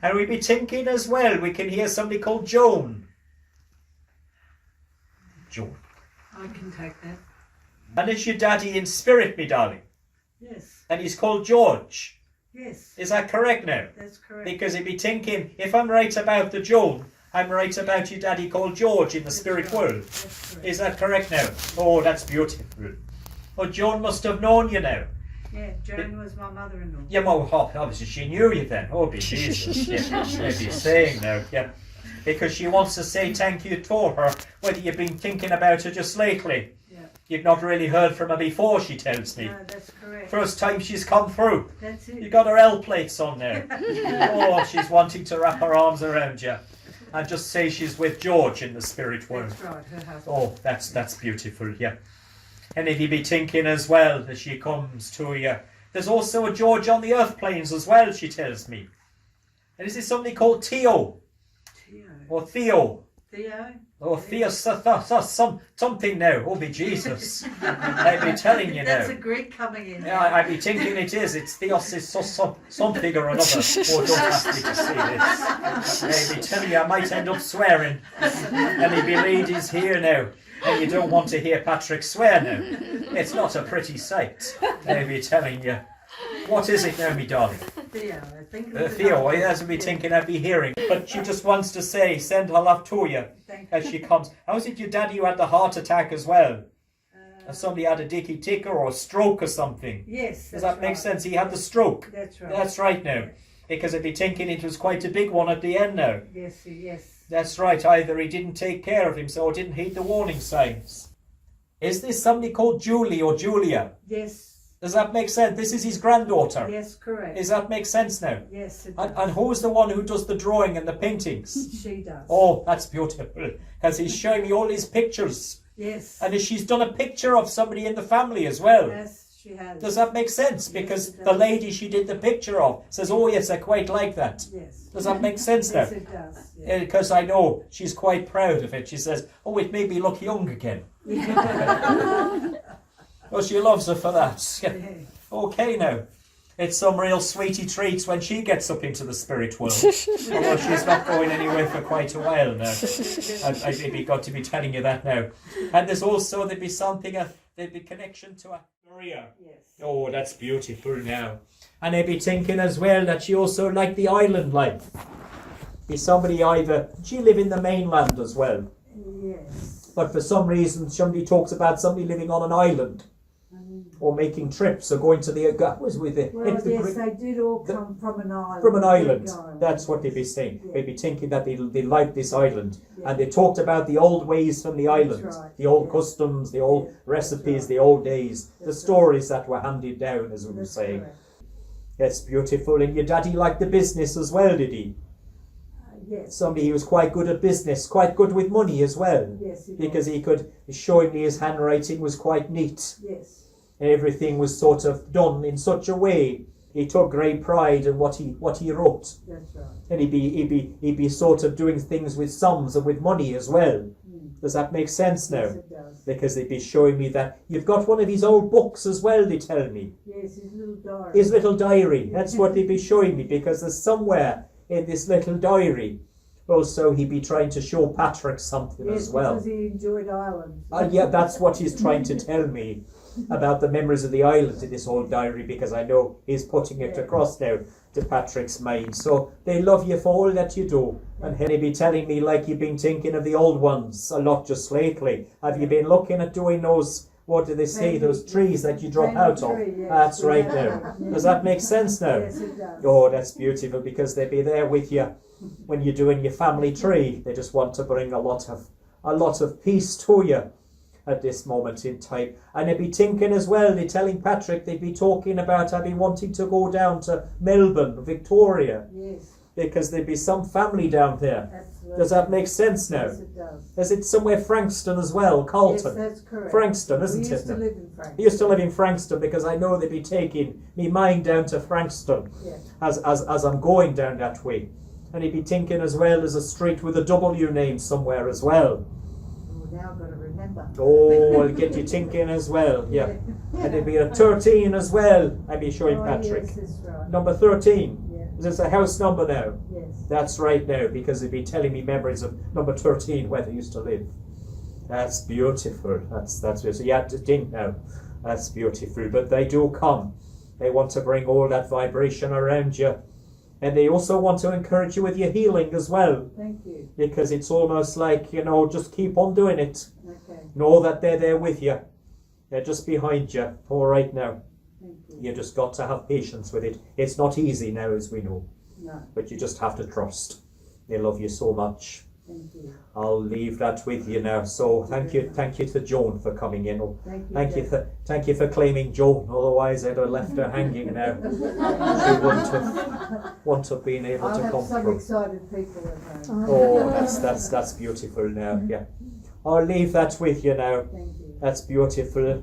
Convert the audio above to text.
And we be thinking as well, we can hear somebody called Joan. Joan. I can take that. And is your daddy in spirit, me darling? Yes. And he's called George. Yes. Is that correct now? That's correct. Because he'd be thinking, if I'm right about the Joan, I'm right about your daddy called George in the spirit world. That's correct. Is that correct now? Oh, that's beautiful. Oh, Joan must have known you now. Yeah, Joan was my mother-in-law. Yeah, well, obviously she knew you then. Oh, be Jesus. Yeah, she'd be saying now, yeah. Because she wants to say thank you to her, whether you've been thinking about her just lately. Yeah. You've not really heard from her before, she tells me. No, that's correct. First time she's come through. That's it. You got her L plates on there. Oh, she's wanting to wrap her arms around you and just say she's with George in the spirit world. That's right, her husband. Oh, that's beautiful, yeah. And if you be thinking as well as she comes to you, there's also a George on the earth planes as well, she tells me. And is this somebody called Theo? Theo. Or Theo? Theo? Oh, Theo, something now. Oh, be Jesus. I'd be telling you now. That's a Greek coming in. Yeah, I'd be thinking it is. It's Theos is something or another. Oh, don't ask me to say this. I'd be telling you I might end up swearing. And he'd be ladies here now. And you don't want to hear Patrick swear now. It's not a pretty sight. I'd be telling you. What is it now, me darling? Theo, I think. Theo, that's what me thinking I'd be hearing. But she just wants to say, send her love to you as she comes. How is it your daddy who had the heart attack as well? Somebody had a dicky ticker or a stroke or something. Yes. Does that make sense? He had the stroke. That's right. That's right now. Yes. Because I'd be thinking it was quite a big one at the end now. Yes, yes. That's right. Either he didn't take care of himself or didn't heed the warning signs. Is this somebody called Julie or Julia? Yes. Does that make sense? This is his granddaughter. Yes, correct. Does that make sense now? Yes, it does. And who's the one who does the drawing and the paintings? She does. Oh, that's beautiful. Because he's showing me all his pictures. Yes. And she's done a picture of somebody in the family as well. Yes, she has. Does that make sense? Yes, Because it the does. lady she did the picture of says, oh yes, I quite like that. Yes. Does that make sense now? Yes, it does. Yes. Because I know she's quite proud of it. She says, oh, it made me look young again. Oh, she loves her for that. Yeah. Okay now. It's some real sweetie treats when she gets up into the spirit world. Although she's not going anywhere for quite a while now. I've maybe got to be telling you that now. And there's also, there'd be something, there'd be connection to a career. Yes. Oh, that's beautiful now. And they'd be thinking as well that she also liked the island life. Be somebody either, she live in the mainland as well. Yes. But for some reason, somebody talks about somebody living on an island. Or making trips, or going to the... Well, yes, they did all come from an island. From an island. Big island. That's what they'd be saying. Yeah. They'd be thinking that they like this island. Yeah. And they talked about the old ways from the island. right. The old Yeah. customs, the old Yeah. recipes, right. the old days. The That's stories that were handed down, as we were That's saying. correct. That's beautiful. And your daddy liked the business as well, did he? Yes. Somebody who was quite good at business, quite good with money as well. Yes, it Because was. he could, showing me his handwriting was quite neat. Yes. Everything was sort of done in such a way. He took great pride in what he wrote. That's right. And he'd be sort of doing things with sums and with money as well. Does that make sense now? Yes, it does. Because they'd be showing me that you've got one of his old books as well, they tell me. Yes, his little diary. His little diary. That's what they'd be showing me, because there's somewhere in this little diary. Also, he'd be trying to show Patrick something Yes, as well. because he enjoyed Ireland. Yeah, that's what he's trying to tell me about the memories of the island in this old diary, because I know he's putting it Yeah. across now to Patrick's mind. So they love you for all that you do. And he'll be telling me like you've been thinking of the old ones a lot just lately. Have you been looking at doing those, what do they say, those trees that you drop out of? Tree, yes. That's right now. Does that make sense now? Yes, it does. Oh, that's beautiful, because they'll be there with you when you're doing your family tree. They just want to bring a lot of peace to you at this moment in time. And they'd be thinking as well, they're telling Patrick, they'd be talking about having wanting to go down to Melbourne, Victoria, Yes, because there'd be some family down there. absolutely. Does that make sense now? Yes, it does. Is it somewhere Frankston as well, Carlton? Yes, that's correct. Frankston, We isn't used it? to now? live in Frankston. I used to live in Frankston, because I know they'd be taking me mind down to Frankston Yeah. as I'm going down that way. And he'd be thinking as well, there's a street with a W name somewhere as well. Oh, now I've got to remember. Oh, I'll get you thinking as well, yeah. And there'd be a 13 as well, I'd be showing Oh, Patrick. Yes, that's right. Number 13. Yeah. Yeah. Is this a house number now? Yes. That's right now, because it'd be telling me memories of number 13 where they used to live. That's beautiful. That's beautiful. You have to think now. That's beautiful. But they do come. They want to bring all that vibration around you. And they also want to encourage you with your healing as well. Thank you. Because it's almost like, just keep on doing it. Okay. Know that they're there with you. They're just behind you. All right now. Thank you. You just got to have patience with it. It's not easy now, as we know. No. But you just have to trust. They love you so much. Thank you. I'll leave that with you now. So thank you to Joan for coming in. Thank you for claiming Joan. Otherwise, I'd have left her hanging now. She wouldn't have been able to come some through. excited people at home. Oh, that's beautiful now. Yeah, I'll leave that with you now. Thank you. That's beautiful.